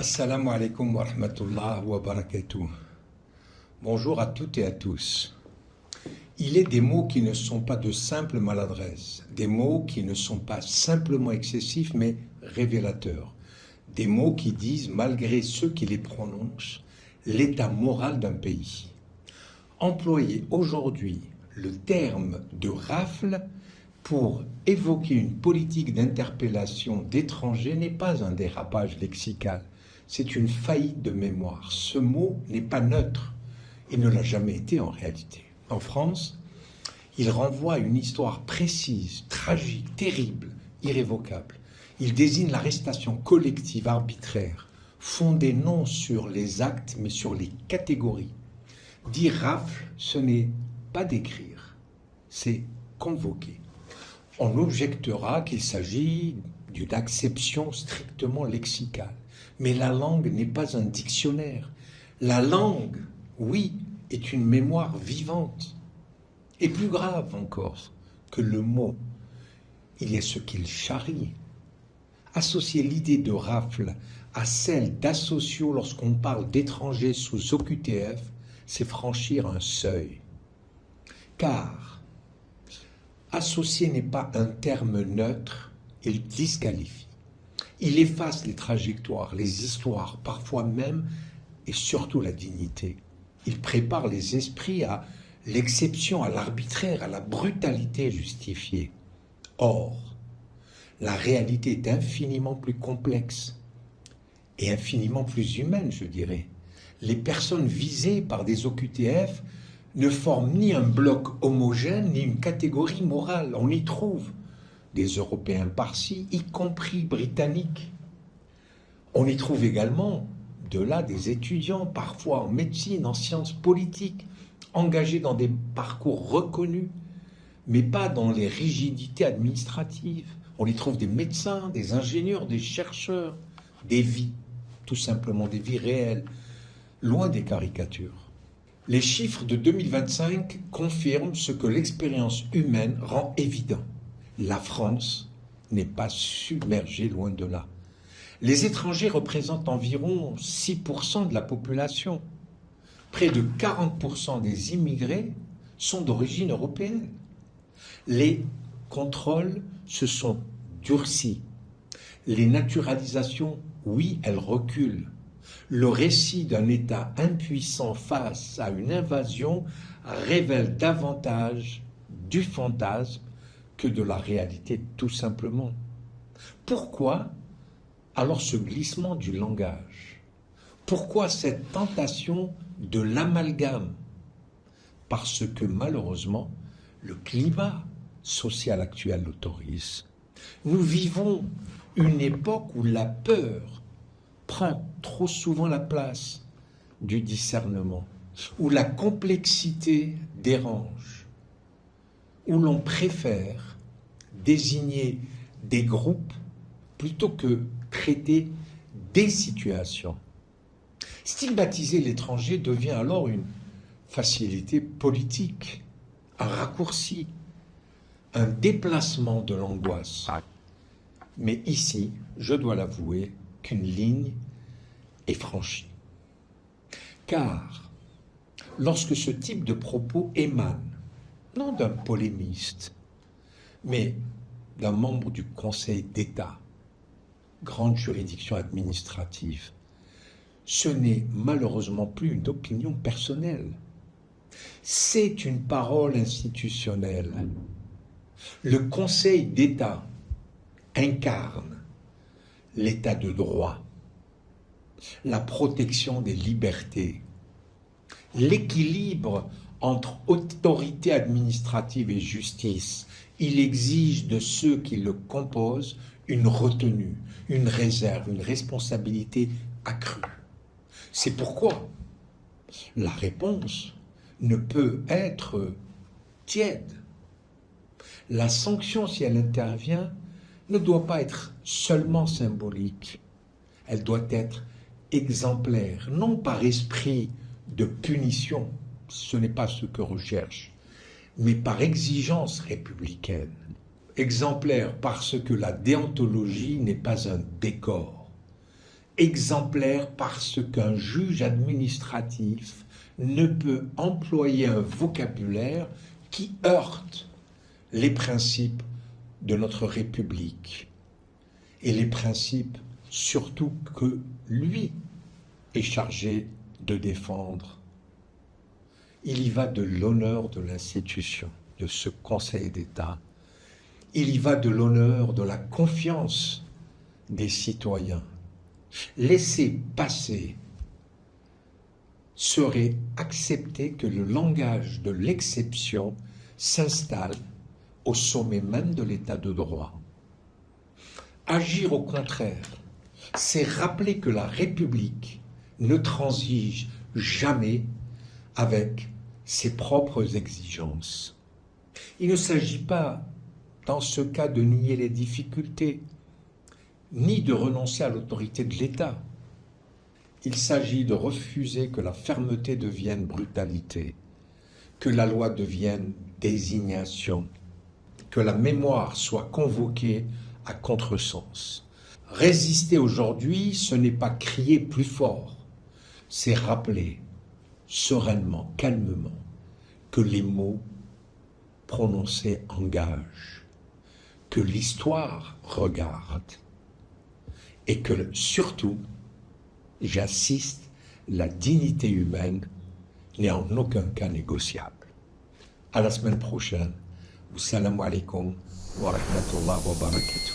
Assalamu alaikum wa rahmatullah wa barakatuh. Bonjour à toutes et à tous. Il est des mots qui ne sont pas de simple maladresse, des mots qui ne sont pas simplement excessifs mais révélateurs, des mots qui disent, malgré ceux qui les prononcent, l'état moral d'un pays. Employer aujourd'hui le terme de rafle pour évoquer une politique d'interpellation d'étrangers n'est pas un dérapage lexical, c'est une faillite de mémoire. Ce mot n'est pas neutre, il ne l'a jamais été en réalité. En France, il renvoie à une histoire précise, tragique, terrible, irrévocable. Il désigne l'arrestation collective arbitraire, fondée non sur les actes mais sur les catégories. Dire rafle, ce n'est pas décrire, c'est convoquer. On objectera qu'il s'agit d'une acception strictement lexicale. Mais la langue n'est pas un dictionnaire. La langue, oui, est une mémoire vivante. Et plus grave encore que le mot, il y a ce qu'il charrie. Associer l'idée de rafle à celle d'associaux lorsqu'on parle d'étrangers sous OQTF, c'est franchir un seuil. Car associer n'est pas un terme neutre, il disqualifie. Il efface les trajectoires, les histoires, parfois même et surtout la dignité. Il prépare les esprits à l'exception, à l'arbitraire, à la brutalité justifiée. Or, la réalité est infiniment plus complexe et infiniment plus humaine, je dirais. Les personnes visées par des OQTF ne forment ni un bloc homogène, ni une catégorie morale. On y trouve des Européens par-ci, y compris britanniques. On y trouve également, de là, des étudiants, parfois en médecine, en sciences politiques, engagés dans des parcours reconnus, mais pas dans les rigidités administratives. On y trouve des médecins, des ingénieurs, des chercheurs, des vies, tout simplement des vies réelles, loin des caricatures. Les chiffres de 2025 confirment ce que l'expérience humaine rend évident. La France n'est pas submergée, loin de là. Les étrangers représentent environ 6% de la population. Près de 40% des immigrés sont d'origine européenne. Les contrôles se sont durcis. Les naturalisations, oui, elles reculent. Le récit d'un État impuissant face à une invasion révèle davantage du fantasme que de la réalité, tout simplement. Pourquoi alors ce glissement du langage? Pourquoi cette tentation de l'amalgame? Parce que malheureusement, le climat social actuel l'autorise. Nous vivons une époque où la peur prend trop souvent la place du discernement, où la complexité dérange, où l'on préfère désigner des groupes plutôt que traiter des situations. Stigmatiser l'étranger devient alors une facilité politique, un raccourci, un déplacement de l'angoisse. Mais ici, je dois l'avouer, qu'une ligne est franchie. Car lorsque ce type de propos émane, non d'un polémiste, mais d'un membre du Conseil d'État, grande juridiction administrative, ce n'est malheureusement plus une opinion personnelle. C'est une parole institutionnelle. Le Conseil d'État incarne l'état de droit, la protection des libertés, l'équilibre entre autorité administrative et justice. Il exige de ceux qui le composent une retenue, une réserve, une responsabilité accrue. C'est pourquoi la réponse ne peut être tiède. La sanction, si elle intervient, ne doit pas être seulement symbolique. Elle doit être exemplaire, non par esprit de punition, ce n'est pas ce que recherche, mais par exigence républicaine. Exemplaire parce que la déontologie n'est pas un décor. exemplaire parce qu'un juge administratif ne peut employer un vocabulaire qui heurte les principes de notre République et les principes surtout que lui est chargé de défendre. Il y va de l'honneur de l'institution, de ce Conseil d'État. Il y va de l'honneur de la confiance des citoyens. Laisser passer serait accepter que le langage de l'exception s'installe au sommet même de l'état de droit. Agir au contraire, c'est rappeler que la République ne transige jamais avec ses propres exigences. Il ne s'agit pas, dans ce cas, de nier les difficultés, ni de renoncer à l'autorité de l'État. Il s'agit de refuser que la fermeté devienne brutalité, que la loi devienne désignation, que la mémoire soit convoquée à contresens. Résister aujourd'hui, ce n'est pas crier plus fort, c'est rappeler sereinement, calmement, que les mots prononcés engagent, que l'histoire regarde et que surtout, j'assiste, la dignité humaine n'est en aucun cas négociable. À la semaine prochaine. Assalamu alaikum wa rahmatullahi wa barakatuh.